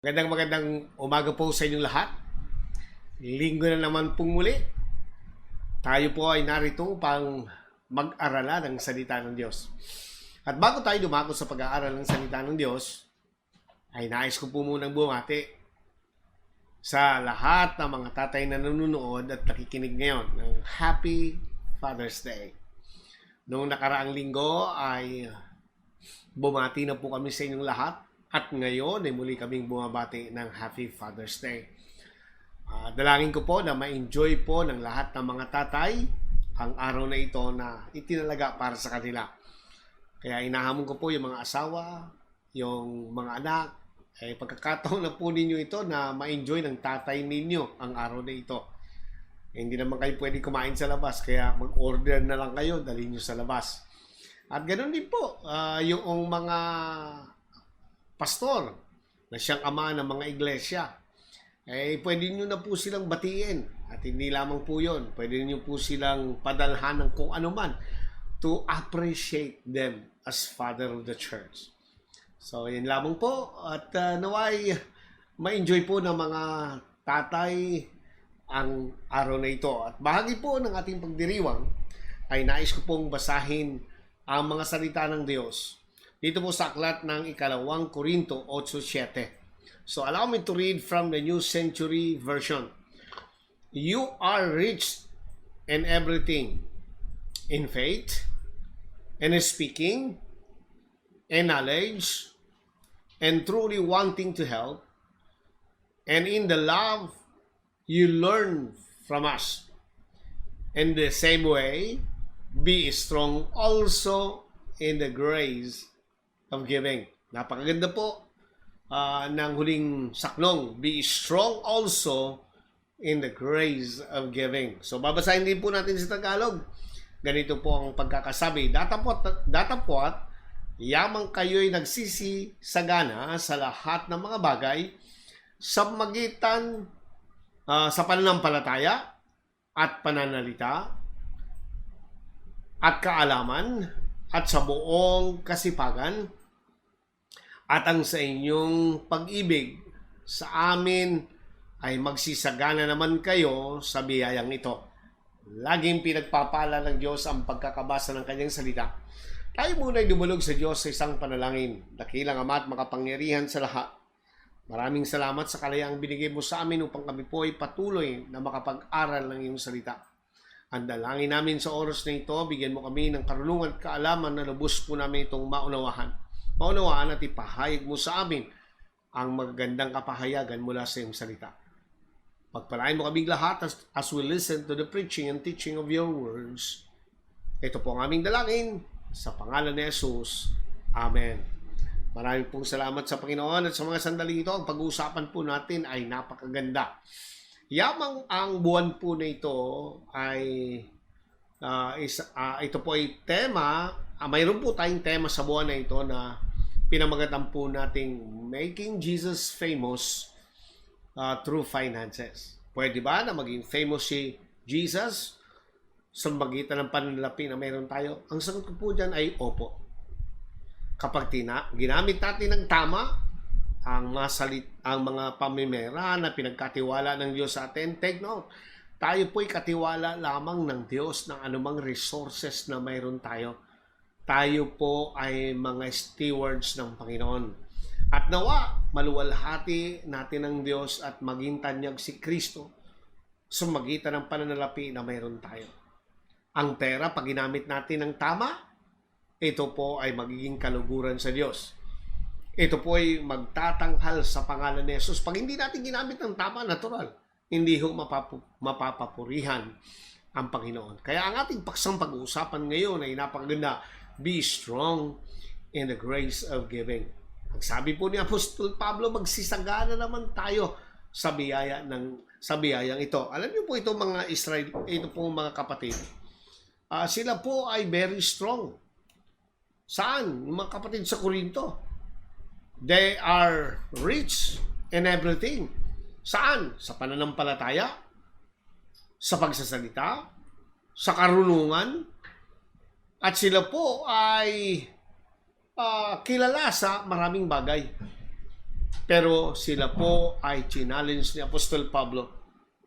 Magandang umaga po sa inyong lahat. Linggo na naman pong muli. Tayo po ay narito upang mag-arala ng salita ng Diyos. At bago tayo dumako sa pag-aaral ng salita ng Diyos, ay nais ko po munang bumati sa lahat ng mga tatay na nanonood at nakikinig ngayon ng Happy Father's Day. Noong nakaraang linggo ay bumati na po kami sa inyong lahat. At ngayon ay muli kaming bumabati ng Happy Father's Day. Dalangin ko po na ma-enjoy po ng lahat ng mga tatay ang araw na ito na itinalaga para sa kanila. Kaya inahamon ko po yung mga asawa, yung mga anak, pagkakataon na po ninyo ito na ma-enjoy ng tatay ninyo ang araw na ito. Hindi naman kayo pwede kumain sa labas, kaya mag-order na lang kayo, dalhin nyo sa labas. At ganoon din po, yung mga pastor na siyang ama ng mga iglesia, pwede nyo na po silang batiin. At hindi lamang po yun, pwede nyo po silang padalhan ng kung ano man to appreciate them as father of the church. So, yun lamang po. At naway, ma-enjoy po ng mga tatay ang araw na ito. At bahagi po ng ating pagdiriwang ay nais ko pong basahin ang mga salita ng Diyos dito po sa aklat ng 2 Korinto 8:7. So allow me to read from the New Century Version. You are rich in everything, in faith, in speaking, in knowledge, and truly wanting to help, and in the love you learn from us. In the same way, be strong also in the grace of giving. Napakaganda po ng huling saknong. Be strong also in the grace of giving. So babasahin din po natin sa Tagalog. Ganito po ang pagkakasabi. Datapwat, yamang kayo'y nagsisisagana sa lahat ng mga bagay sa magitan sa pananampalataya at pananalita at kaalaman at sa buong kasipagan, at ang sa inyong pag-ibig sa amin ay magsisagana naman kayo sa biyayang ito. Laging pinagpapala ng Diyos ang pagkakabasa ng kanyang salita. Tayo muna ay dumulog sa Diyos sa isang panalangin. Dakilang Ama at makapangyarihan sa lahat, maraming salamat sa kalayaang binigay mo sa amin upang kami po ay patuloy na makapag-aral ng iyong salita. Ang dalangin namin sa oras na ito, bigyan mo kami ng karunungan at kaalaman na lubos po namin itong maunawaan at ipahayag mo sa amin ang magagandang kapahayagan mula sa iyong salita. Pagpalain mo kaming lahat as we listen to the preaching and teaching of your words. Ito po ang aming dalangin sa pangalan ni Jesus. Amen. Maraming pong salamat sa Panginoon at sa mga sandaling ito. Ang pag-uusapan po natin ay napakaganda. Yamang ang buwan po na ito ay ito po ay tema. Mayroon po tayong tema sa buwan na ito na pinamagatan po nating Making Jesus Famous Through Finances. Pwede ba na maging famous si Jesus sa magitan ng pananalapi na mayroon tayo? Ang sagot ko po dyan ay opo. Kapag ginamit natin ng tama ang mga pamimera na pinagkatiwala ng Diyos sa atin, take note, tayo po'y katiwala lamang ng Diyos ng anumang resources na mayroon tayo. Tayo po ay mga stewards ng Panginoon. At nawa, maluwalhati natin ang Diyos at maging tanyag si Kristo sa magitan ng pananalapi na mayroon tayo. Ang pera, pag ginamit natin ng tama, ito po ay magiging kaluguran sa Diyos. Ito po ay magtatanghal sa pangalan ni Jesus. Pag hindi natin ginamit ng tama, natural, hindi ho mapapapurihan ang Panginoon. Kaya ang ating paksang pag-uusapan ngayon ay napakaganda. Be strong in the grace of giving. Ang sabi po ni Apostol Pablo, magsisagana naman tayo sa biyayang ito. Alam niyo po ito mga Israel, ito po mga kapatid. Sila po ay very strong. Saan? Yung mga kapatid sa Korinto. They are rich in everything. Saan? Sa pananampalataya, sa pagsasalita, sa karunungan, at sila po ay kilala sa maraming bagay. Pero sila po ay challenge ni Apostol Pablo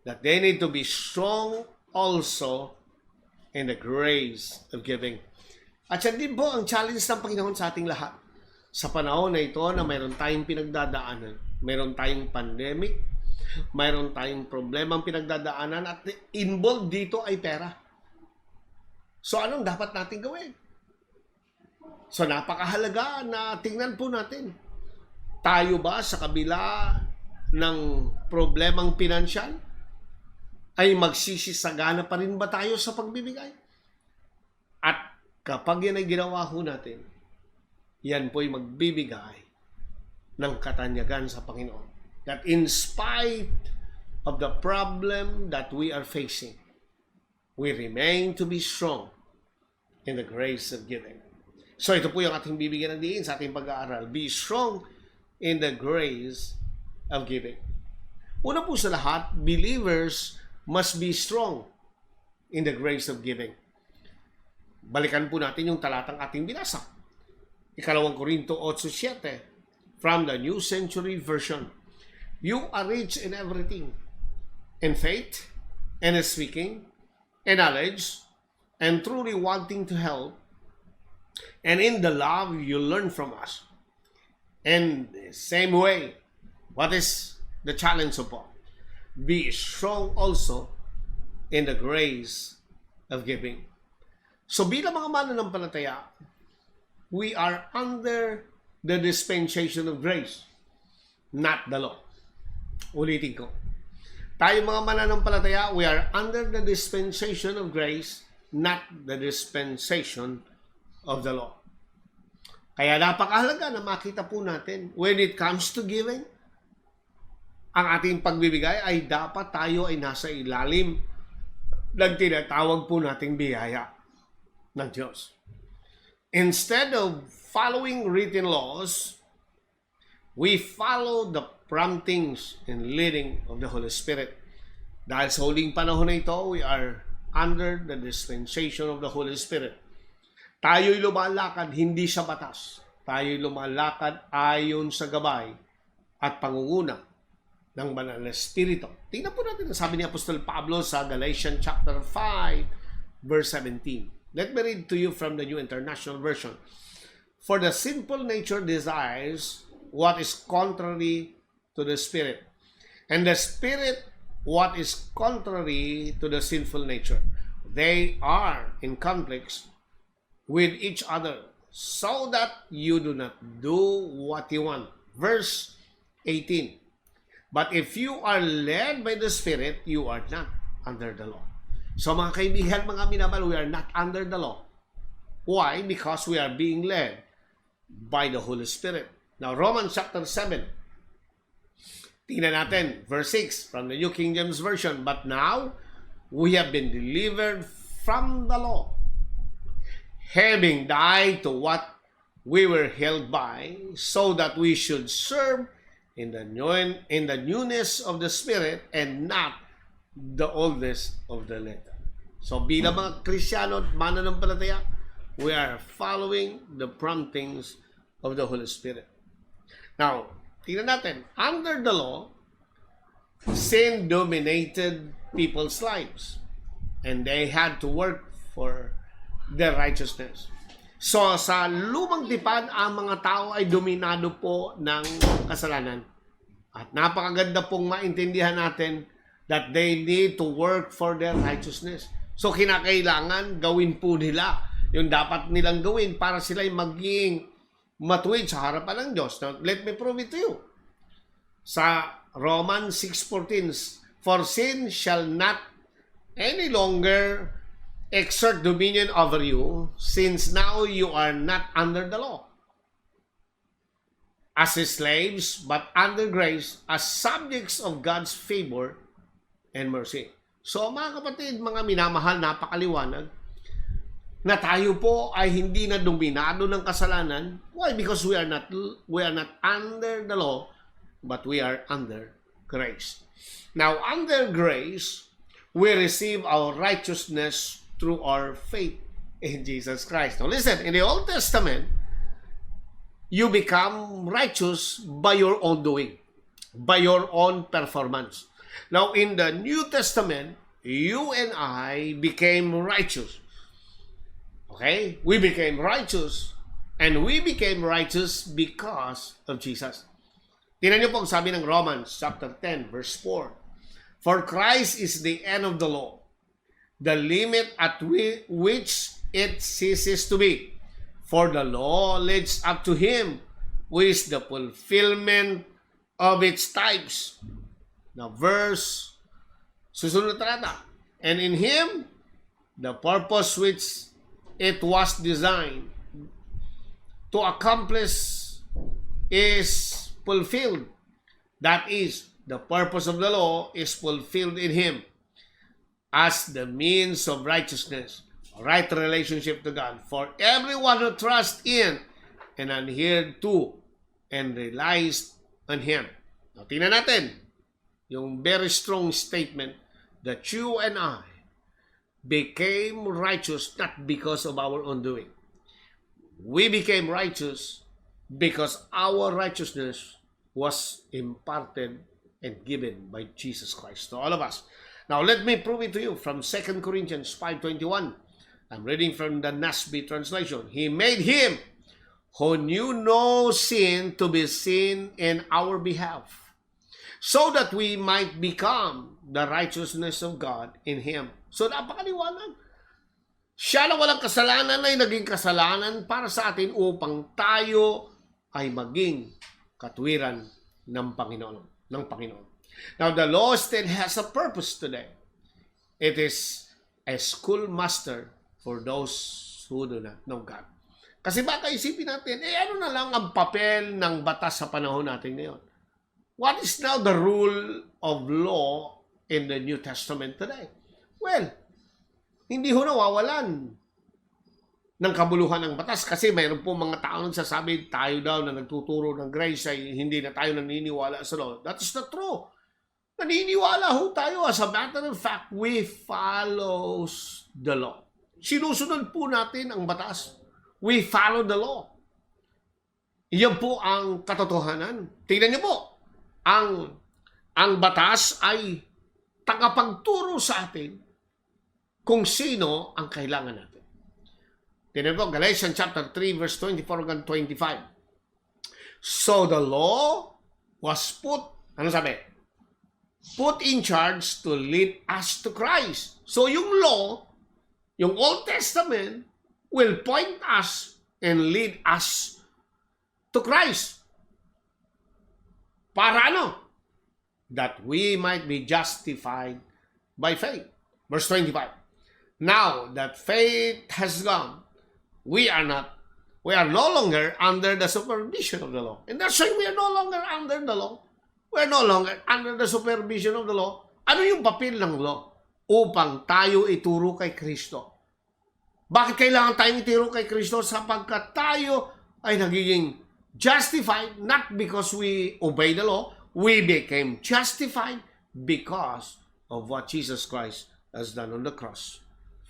that they need to be strong also in the grace of giving. At yan din po ang challenge ng Panginoon sa ating lahat. Sa panahon na ito na mayroon tayong pinagdadaanan, mayroon tayong pandemic, mayroon tayong problemang pinagdadaanan at involved dito ay pera. So anong dapat natin gawin? So napakahalaga na tingnan po natin. Tayo ba sa kabila ng problemang pinansyal ay magsisisagana pa rin ba tayo sa pagbibigay? At kapag yan ay ginawa ho natin, yan po'y magbibigay ng katanyagan sa Panginoon. That in spite of the problem that we are facing, we remain to be strong in the grace of giving. So ito po yung ating bibigyan ng diin sa ating pag-aaral. Be strong in the grace of giving. Una po sa lahat, believers must be strong in the grace of giving. Balikan po natin yung talatang ating binasa. 2 Korinto 8:7 from the New Century Version. You are rich in everything, in faith, and in speaking, in knowledge, and truly wanting to help, and in the love you learn from us. In the same way, what is the challenge of Paul? Be strong also in the grace of giving. So bilang mga mananampalataya, we are under the dispensation of grace, not the law. Ulitin ko. Tayo mga mananampalataya, we are under the dispensation of grace, not the dispensation of the law. Kaya napakahalaga na makita po natin, when it comes to giving, ang ating pagbibigay ay dapat tayo ay nasa ilalim ng tinatawag po nating biyaya ng Diyos. Instead of following written laws, we follow the promptings and leading of the Holy Spirit. Dahil sa huling panahon na ito, we are under the dispensation of the Holy Spirit. Tayo'y lumalakad hindi sa batas. Tayo'y lumalakad ayon sa gabay at pangunguna ng Banal na Espiritu. Tingnan po natin ang sabi ni Apostol Pablo sa Galatians chapter 5, verse 17. Let me read to you from the New International Version. For the sinful nature desires what is contrary to the Spirit, and the Spirit what is contrary to the sinful nature. They are in conflicts with each other, so that you do not do what you want. Verse 18. But if you are led by the Spirit, you are not under the law. So mga kaibigan, mga minamahal, we are not under the law. Why? Because we are being led by the Holy Spirit. Now, Romans chapter 7. Tingnan natin, verse 6 from the New King James Version. But now, we have been delivered from the law, having died to what we were held by, so that we should serve in the newness of the Spirit and not the oldness of the letter. So bilang mga Kristiyano at mananampalataya, we are following the promptings of the Holy Spirit. Now, tingnan natin, under the law, sin dominated people's lives, and they had to work for their righteousness. So, sa lumang tipan, ang mga tao ay dominado po ng kasalanan. At napakaganda pong maintindihan natin that they need to work for their righteousness. So, kinakailangan gawin po nila yung dapat nilang gawin para sila'y maging matuwid sa harapan ng Diyos. Now, let me prove it to you. Sa Romans 6:14, for sin shall not any longer exert dominion over you, since now you are not under the law as slaves, but under grace, as subjects of God's favor and mercy. So mga kapatid, mga minamahal, napakaliwanag na tayo po ay hindi na dominado ng kasalanan. Why? Because we are not under the law, but we are under grace. Now, under grace, we receive our righteousness through our faith in Jesus Christ. Now listen, in the Old Testament, you become righteous by your own doing, by your own performance. Now, in the New Testament, you and I became righteous. Okay? We became righteous. And we became righteous because of Jesus. Tingnan niyo po ang sabi ng Romans chapter 10, verse 4. For Christ is the end of the law, the limit at which it ceases to be. For the law leads up to him, who is the fulfillment of its types. Now, verse, susunod na talata. And in him, the purpose which it was designed to accomplish is fulfilled. That is, the purpose of the law is fulfilled in him as the means of righteousness, right relationship to God for everyone who trusts in and adhere to and relies on him. Now, tingnan natin yung very strong statement that you and I became righteous not because of our own doing. We became righteous because our righteousness was imparted and given by Jesus Christ to all of us. Now, let me prove it to you from 2 Corinthians 5:21. I'm reading from the NASB translation. He made him who knew no sin to be sin in our behalf, so that we might become the righteousness of God in him. So, napakaliwanag. Siya na walang kasalanan ay naging kasalanan para sa atin upang tayo ay maging katwiran ng Panginoon. Now, the law still has a purpose today. It is a schoolmaster for those who do not know God. Kasi baka isipin natin, ano na lang ang papel ng batas sa panahon natin ngayon? What is now the rule of law in the New Testament today? Well, hindi ho nawawalan ng kabuluhan ng batas kasi mayroon po mga tao nagsasabi tayo daw na nagtuturo ng grace ay hindi na tayo naniniwala sa law. That is not true. Naniniwala ho tayo. As a matter of fact, we follow the law. Sinusunod po natin ang batas. We follow the law. Iyan po ang katotohanan. Tingnan niyo po, ang batas ay tagapagturo sa atin kung sino ang kailangan natin. Tingnan po, Galatians chapter 3, verse 24 hanggang 25. So the law was put in charge to lead us to Christ. So yung law, yung Old Testament, will point us and lead us to Christ. Para ano? That we might be justified by faith. Verse 25. Now that faith has gone, we are no longer under the supervision of the law. And that's why we are no longer under the law. We are no longer under the supervision of the law. Ano yung papel ng law? Upang tayo ituro kay Kristo. Bakit kailangan tayong ituro kay Kristo? Sapagkat tayo ay nagiging justified not because we obey the law. We became justified because of what Jesus Christ has done on the cross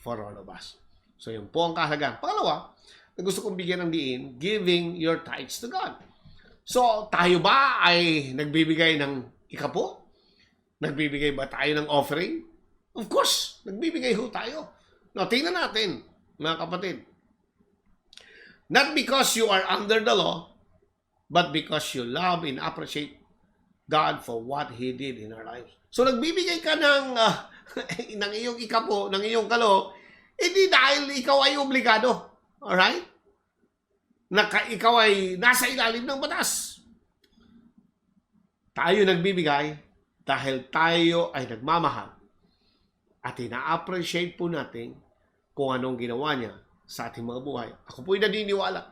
for all of us. So yun po ang kahalagaan. Pangalawa, na gusto kong bigyan ng diin, giving your tithes to God. So tayo ba ay nagbibigay ng ikapo? Nagbibigay ba tayo ng offering? Of course, nagbibigay ho tayo. Now, tingnan natin, mga kapatid. Not because you are under the law, but because you love and appreciate God for what He did in our lives. So, nagbibigay ka ng iyong ikapo, ng iyong kalo, hindi dahil ikaw ay obligado. Alright? Ikaw ay nasa ilalim ng batas. Tayo nagbibigay dahil tayo ay nagmamahal at ina-appreciate po natin kung anong ginawa niya sa ating mga buhay. Ako po'y naniniwala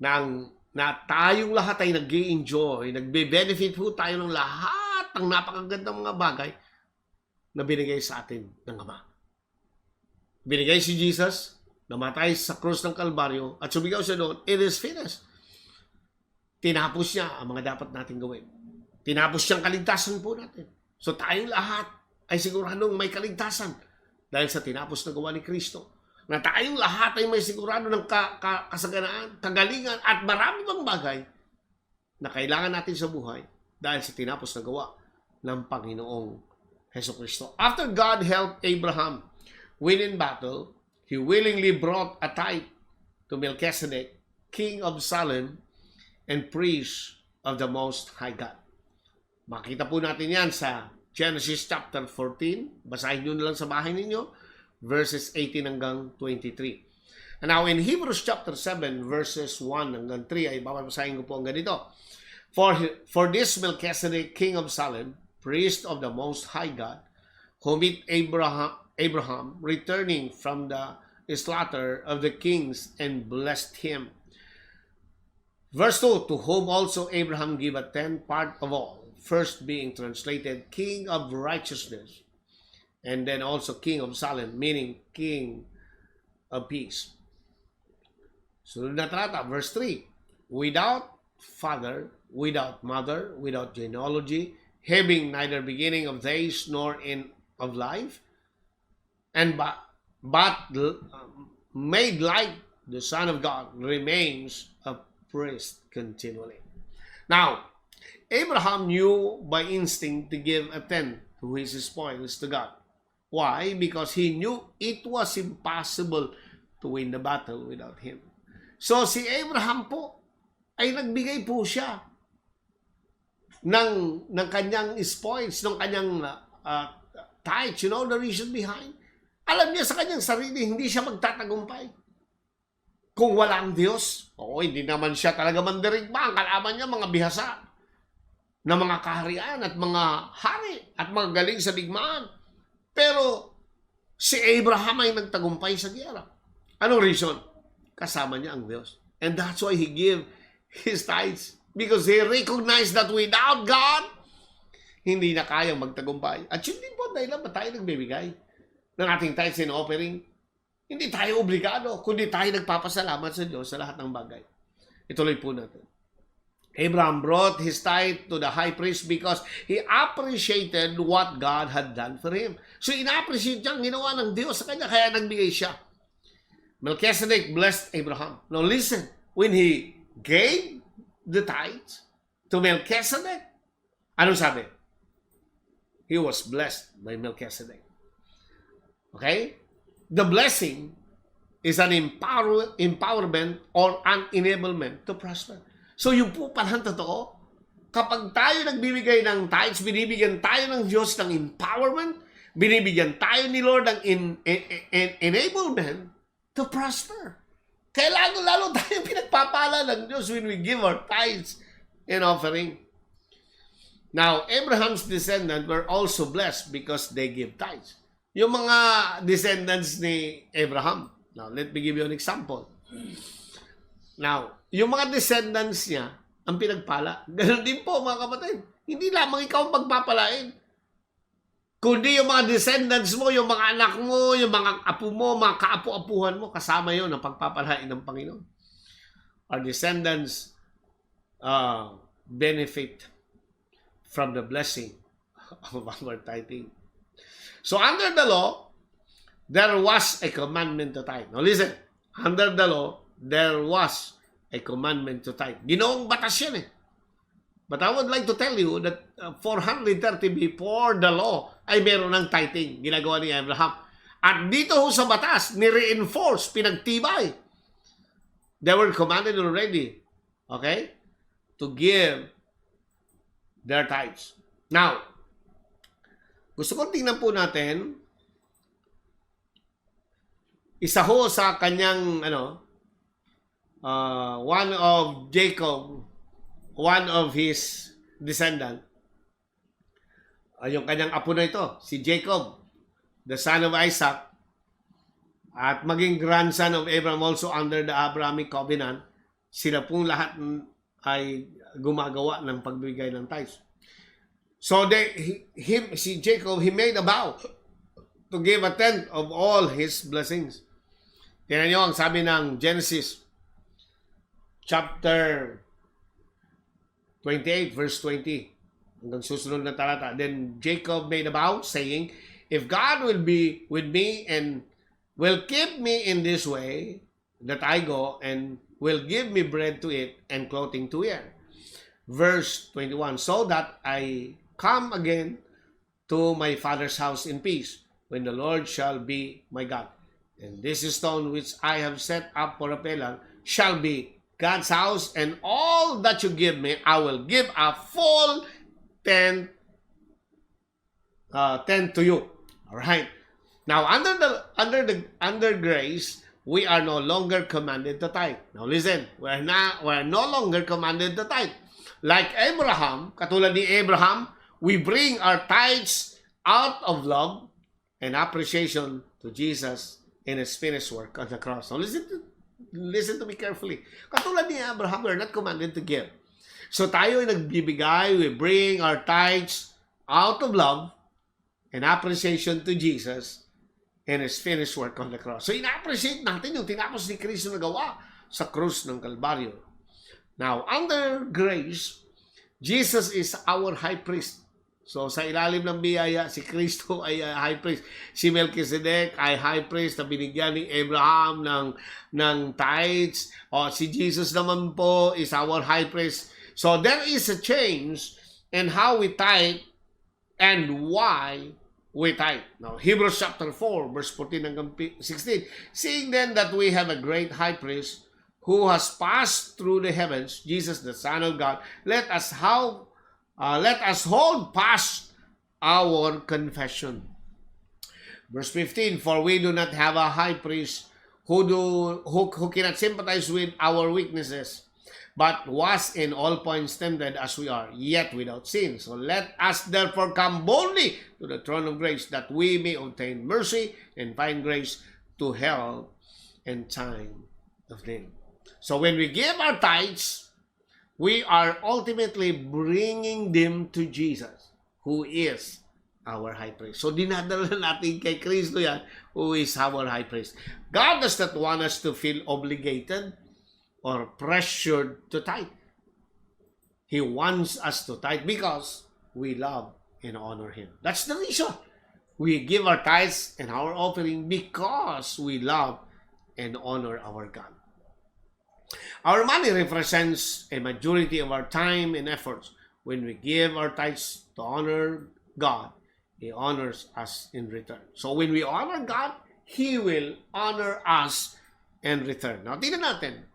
na tayong lahat ay nag-i-enjoy, nagbe-benefit po tayo ng lahat ng napakagandang mga bagay na binigay sa atin ng Ama. Binigay si Jesus, namatay sa krus ng Kalbaryo, at sumigaw siya doon, it is finished. Tinapos niya ang mga dapat natin gawin. Tinapos siyang kaligtasan po natin. So tayong lahat ay siguradong may kaligtasan dahil sa tinapos na gawa ni Kristo. na tayong lahat ay may sigurado ng kasaganaan, kagalingan at marami pang bagay na kailangan natin sa buhay dahil sa tinapos na gawa ng Panginoong Hesukristo. After God helped Abraham win in battle, He willingly brought a tithe to Melchizedek, king of Salem and priest of the Most High God. Makita po natin yan sa Genesis chapter 14. Basahin nyo na lang sa bahay ninyo, verses 18 hanggang 23. And now in Hebrews chapter 7, verses 1 hanggang 3, ay babasahin ko po ang ganito. For this Melchizedek, king of Salem, priest of the Most High God, who met Abraham returning from the slaughter of the kings and blessed him. Verse 2, to whom also Abraham gave a tenth part of all, first being translated king of righteousness, and then also king of Salem, meaning king of peace. Sunod na talata, verse 3, without father, without mother, without genealogy, having neither beginning of days nor end of life, and but made like the Son of God, remains a priest continually. Now, Abraham knew by instinct to give a tenth to his spoils to God. Why? Because he knew it was impossible to win the battle without him. So si Abraham po ay nagbigay po siya ng kanyang spoils, ng kanyang tithes. You know the reason behind? Alam niya sa kanyang sarili, hindi siya magtatagumpay kung walang Diyos. Oo, hindi naman siya talaga mandirigma. Ang kalaban niya, mga bihasa na mga kaharian at mga hari at mga galing sa digmaan. Pero si Abraham ay nagtagumpay sa giyera. Anong reason? Kasama niya ang Diyos. And that's why he gave his tithes. Because he recognized that without God, hindi na kayang magtagumpay. At yun din po dahil ba tayo nagbibigay ng ating tithes and offering? Hindi tayo obligado, kundi tayo nagpapasalamat sa Diyos sa lahat ng bagay. Ituloy po natin. Abraham brought his tithe to the high priest because he appreciated what God had done for him. So ina-appreciate niya ang ginawa ng Diyos sa kanya, kaya nagbigay siya. Melchizedek blessed Abraham. Now listen, when he gave the tithes to Melchizedek, anong sabi? He was blessed by Melchizedek. Okay? The blessing is an empowerment or an enablement to prosper. So yung po palang totoo, kapag tayo nagbibigay ng tithes, binibigyan tayo ng Diyos ng empowerment, binibigyan tayo ni Lord ng enablement to prosper. Kaya lalo tayo pinagpapala ng Diyos when we give our tithes and offering. Now, Abraham's descendants were also blessed because they give tithes. Yung mga descendants ni Abraham. Now, let me give you an example. Now, yung mga descendants niya, ang pinagpala. Ganun din po, mga kapatid. Hindi lamang ikaw ang pagpapalain. Kundi yung mga descendants mo, yung mga anak mo, yung mga apo mo, mga kaapu-apuhan mo, kasama yun ang pagpapalain ng Panginoon. Our descendants benefit from the blessing of our tithing. So under the law, there was a commandment to tithe. Now listen, under the law, there was a commandment to tithe. Ginoong batas yan eh. But I would like to tell you that 430 before the law ay meron ng tithing, ginagawa ni Abraham. At dito ho sa batas, ni-reinforce, pinagtibay. They were commanded already, okay, to give their tithes. Now, gusto kong tingnan po natin isa ho sa kanyang one of Jacob, one of his descendant. Yung kanyang apo na ito, si Jacob, the son of Isaac, at maging grandson of Abraham also under the Abrahamic covenant, sila pong lahat ay gumagawa ng pagbigay ng tithes. So si Jacob, he made a vow to give a tenth of all his blessings. Tingnan nyo ang sabi ng Genesis chapter 28 verse 20 hanggang susunod na talata. Then Jacob made a vow saying, if God will be with me and will keep me in this way that I go, and will give me bread to eat and clothing to wear. Verse 21, so that I come again to my Father's house in peace, when the Lord shall be my God. And this stone which I have set up for a pillar shall be God's house, and all that you give me, I will give a full 10 to you. All right. Now, under grace, we are no longer commanded to tithe. Now, listen, we're no longer commanded to tithe. Like Abraham, katulad ni Abraham, we bring our tithes out of love and appreciation to Jesus in His finished work on the cross. Now, listen to me carefully. Katulad ni Abraham, we're not commanded to give. So tayo ay nagbibigay, we bring our tithes out of love and appreciation to Jesus and His finished work on the cross. So ina-appreciate natin yung tinapos ni Kristo na gawa sa krus ng Kalbaryo. Now, under grace, Jesus is our high priest. So sa ilalim ng biyaya, si Kristo ay high priest. Si Melchizedek ay high priest na binigyan ni Abraham ng tithes. O si Jesus naman po is our high priest. So there is a change in how we tithe and why we tithe. Now, Hebrews chapter 4, verse 14 hanggang 16. Seeing then that we have a great high priest who has passed through the heavens, Jesus, the Son of God, let us hold fast our confession. Verse 15, for we do not have a high priest who cannot sympathize with our weaknesses, but was in all points tempted as we are, yet without sin. So let us therefore come boldly to the throne of grace, that we may obtain mercy and find grace to help in time of need. So when we give our tithes, we are ultimately bringing them to Jesus, who is our high priest. So dinadala natin kay Kristo yan, who is our high priest. God does not want us to feel obligated or pressured to tithe. He wants us to tithe because we love and honor Him. That's the reason. We give our tithes and our offering because we love and honor our God. Our money represents a majority of our time and efforts. When we give our tithes to honor God, He honors us in return. So when we honor God, He will honor us in return. Now, tingnan natin.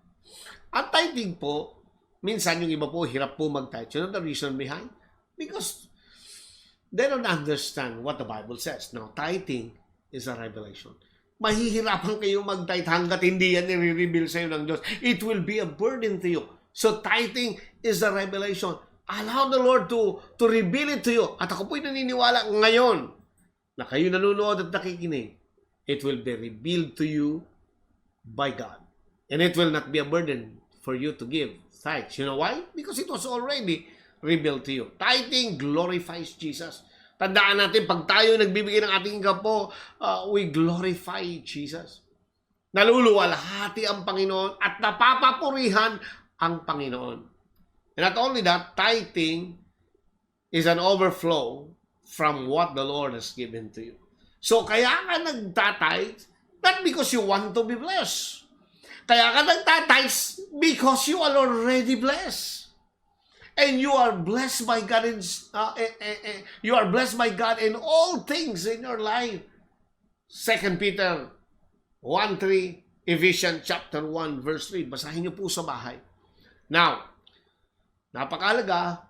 Ang tithing po, minsan yung iba po, hirap po mag-tithe. You know the reason behind? Because they don't understand what the Bible says. Now, tithing is a revelation. Mahihirapan kayo mag-tithe hanggat hindi yan i-reveal sa iyo ng Diyos. It will be a burden to you. So, tithing is a revelation. Allow the Lord to reveal it to you. At ako po'y naniniwala ngayon na kayo nanonood at nakikinig. It will be revealed to you by God. And it will not be a burden for you to give tithes. You know why? Because it was already revealed to you. Tithing glorifies Jesus. Tandaan natin, pag tayo nagbibigay ng ating kapo, we glorify Jesus. Naluluwalhati ang Panginoon at napapapurihan ang Panginoon. And not only that, tithing is an overflow from what the Lord has given to you. So, kaya ka nagtatithe, not because you want to be blessed. Kaya ka nagtatithe because you are already blessed. And you are blessed by God you are blessed by God in all things in your life. 2 Peter 1:3, Ephesians chapter 1 verse 3. Basahin niyo po sa bahay. Now, napakahalaga,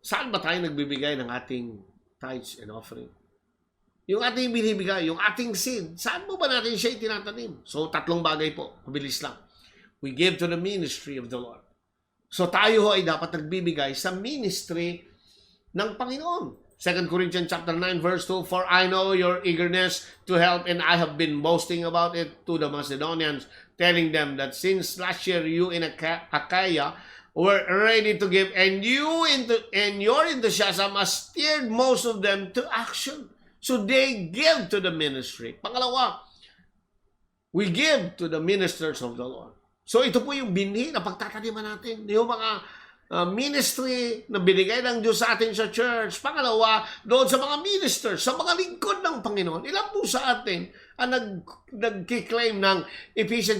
saan ba tayo nagbibigay ng ating tithes and offering? Yung ating binibigay, yung ating seed, saan mo ba natin siya itinatanim? So, tatlong bagay po. Mabilis lang. We give to the ministry of the Lord. So tayo ay dapat nagbibigay sa ministry ng Panginoon. 2 Corinthians chapter 9 verse 2, for I know your eagerness to help, and I have been boasting about it to the Macedonians, telling them that since last year you in Achaia were ready to give, and your enthusiasm has steered most of them to action. So they give to the ministry. Pangalawa, we give to the ministers of the Lord. So ito po yung binhi na pagtataniman natin. Yung mga ministry na binigay ng Diyos sa atin sa church. Pangalawa, doon sa mga ministers, sa mga lingkod ng Panginoon. Ilan po sa atin ang nagkiklaim ng Philippians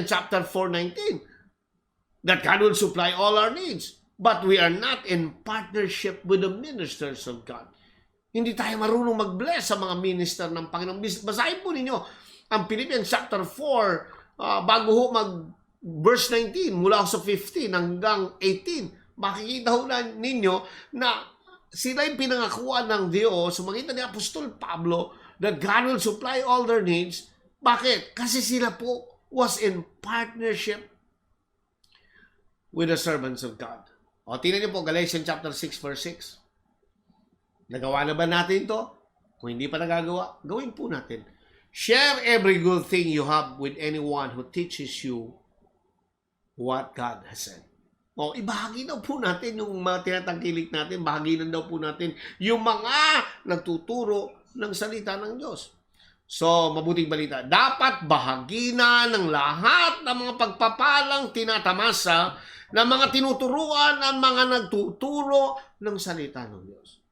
chapter 4:19 that God will supply all our needs. But we are not in partnership with the ministers of God. Hindi tayo marunong mag-bless sa mga minister ng Panginoon. Basahin po ninyo ang Philippians chapter 4 bago ho verse 19 mula sa 15 hanggang 18. Makikita ho na ninyo na sila yung pinangakuan ng Diyos sa magitan ni Apostol Pablo that God will supply all their needs. Bakit? Kasi sila po was in partnership with the servants of God. O, tingnan niyo po, Galatians chapter 6 verse 6. Nagawa na ba natin to? Kung hindi pa nagagawa, gawin po natin. Share every good thing you have with anyone who teaches you what God has said. O, ibahagi daw po natin yung mga tinatangkilik natin, bahaginan daw po natin yung mga nagtuturo ng salita ng Diyos. So, mabuting balita. Dapat bahagina ng lahat ng mga pagpapalang tinatamasa ng mga tinuturuan ng mga nagtuturo ng salita ng Diyos.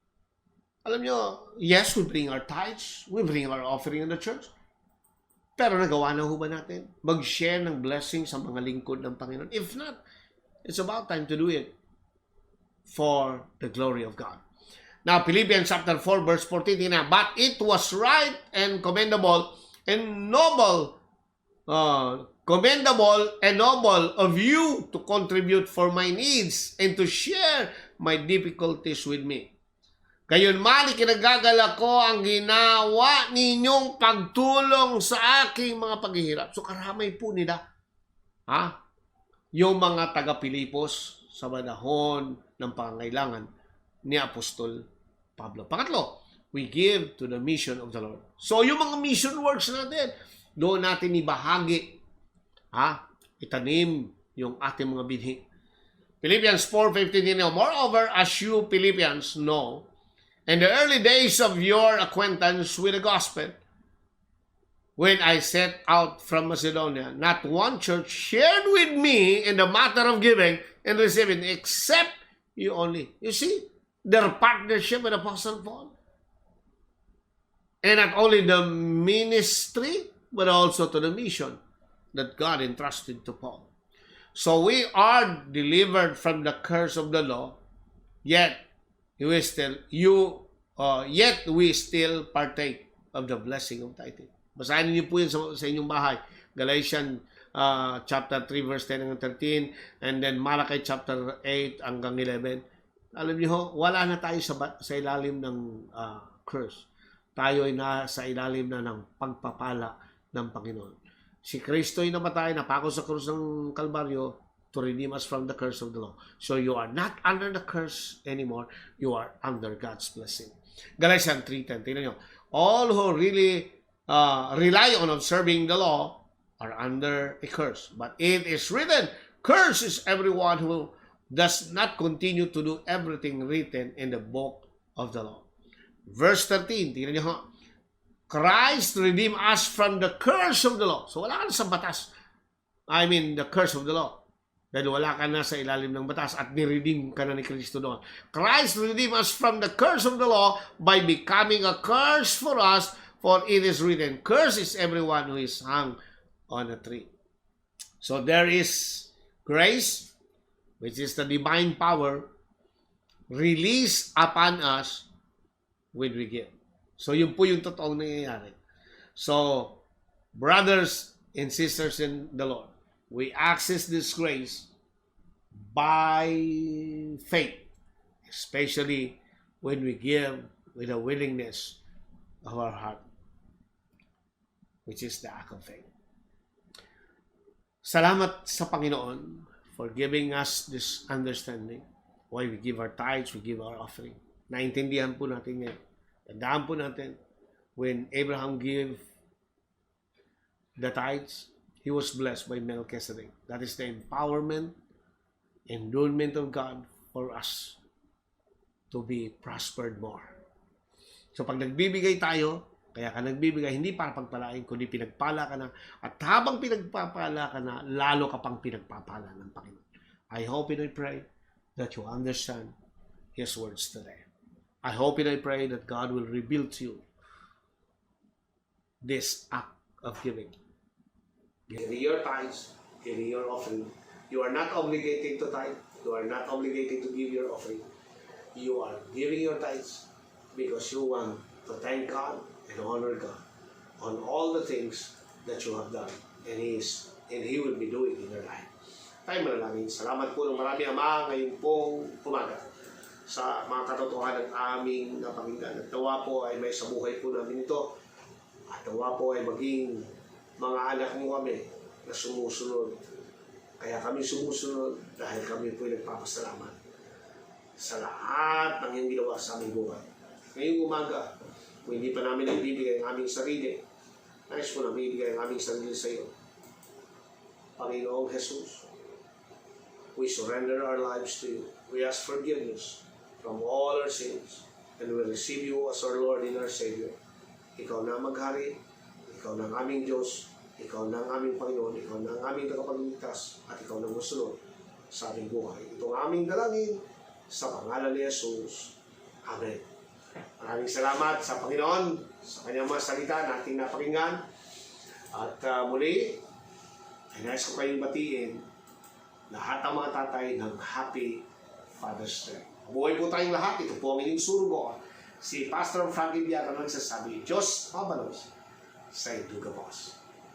Alam nyo, yes, we bring our tithes, we bring our offering in the church. Pero nagawa na ho ba natin? Mag-share ng blessing sa mga lingkod ng Panginoon. If not, it's about time to do it for the glory of God. Now, Philippians chapter 4 verse 14, but it was right and commendable and noble of you to contribute for my needs and to share my difficulties with me. Gayunman, ikinagagala ko ang ginawa ninyong pagtulong sa aking mga paghihirap. So, karamay po nila. Yung mga taga-Pilipos sa panahon ng pangangailangan ni Apostol Pablo. Pangatlo, we give to the mission of the Lord. So, yung mga mission works natin, doon natin ibahagi. Itanim yung ating mga binhi. Philippians 4:15, moreover, as you Philippians know, in the early days of your acquaintance with the gospel, when I set out from Macedonia, not one church shared with me in the matter of giving and receiving, except you only. You see, their partnership with Apostle Paul. And not only the ministry, but also to the mission that God entrusted to Paul. So we are delivered from the curse of the law, yet we still partake of the blessing of tithing. Basahin niyo po yun sa inyong bahay. Galatians chapter 3 verse 10 hanggang 13, and then Malachi chapter 8 hanggang 11. Alam niyo, wala na tayo sa ilalim ng curse. Tayo ay nasa ilalim na ng pagpapala ng Panginoon. Si Kristo ay namatay, napako sa krus ng Kalbaryo to redeem us from the curse of the law. So you are not under the curse anymore. You are under God's blessing. Galatians 3:10. Tingnan nyo. All who really rely on observing the law are under a curse. But it is written, curse is everyone who does not continue to do everything written in the book of the law. Verse 13. Tingnan nyo. Christ redeemed us from the curse of the law. So wala ka na sa batas. The curse of the law. Dahil wala ka na sa ilalim ng batas at niredeem ka na ni Kristo doon. Christ redeemed us from the curse of the law by becoming a curse for us, for it is written, cursed is everyone who is hung on a tree. So there is grace, which is the divine power, released upon us when we give. So yun po yung totoong nangyayari. So, brothers and sisters in the Lord, we access this grace by faith, especially when we give with a willingness of our heart, which is the act of faith. Salamat sa Panginoon for giving us this understanding. Why we give our tithes, we give our offering. Naintindihan po natin ngayon. Tandaan po natin, when Abraham gave the tithes, he was blessed by Melchizedek. That is the empowerment, endowment of God for us to be prospered more. So pag nagbibigay tayo, kaya ka nagbibigay, hindi para pagpalain, kundi pinagpala ka na. At habang pinagpapala ka na, lalo ka pang pinagpapala ng Panginoon. I hope and I pray that you understand His words today. I hope and I pray that God will reveal to you this act of giving. Giving your tithes, giving your offering. You are not obligated to tithe. You are not obligated to give your offering. You are giving your tithes because you want to thank God and honor God on all the things that you have done and He will be doing in your life. Tayo manalangin. Salamat po ng marami, Ama, ngayon pong umaga sa mga katotohanan ng aming napakinggan. At nawa po ay may sa buhay po namin ito. At nawa po ay maging mga anak mo kami na sumusunod. Kaya kami sumusunod dahil kami po ay nagpapasalamat sa lahat ng iyong ginawa sa aming buhay. Ngayong umaga, kung hindi pa namin ibibigay ang aming sarili, nais po namin ibigay ang aming sarili sa iyo. Panginoong Jesus, we surrender our lives to you. We ask forgiveness from all our sins and we receive you as our Lord and our Savior. Ikaw na maghari, ikaw na ang aming Diyos, ikaw na ang aming Panginoon, ikaw na ang aming tagapagligtas, at ikaw na musunod sa aming buhay. Ito ang aming dalangin sa pangalan ni Jesus. Amen. Maraming salamat sa Panginoon, sa kanyang mga salita na ating napakinggan. At muli, ay nais ko kayong batiin lahat ng mga tatay ng Happy Father's Day. Mabuhay po tayong lahat. Ito po ang inyong surugo. Si Pastor Frankie Biaga nagsasabi, Diyos mabalos sa Eduga Boss.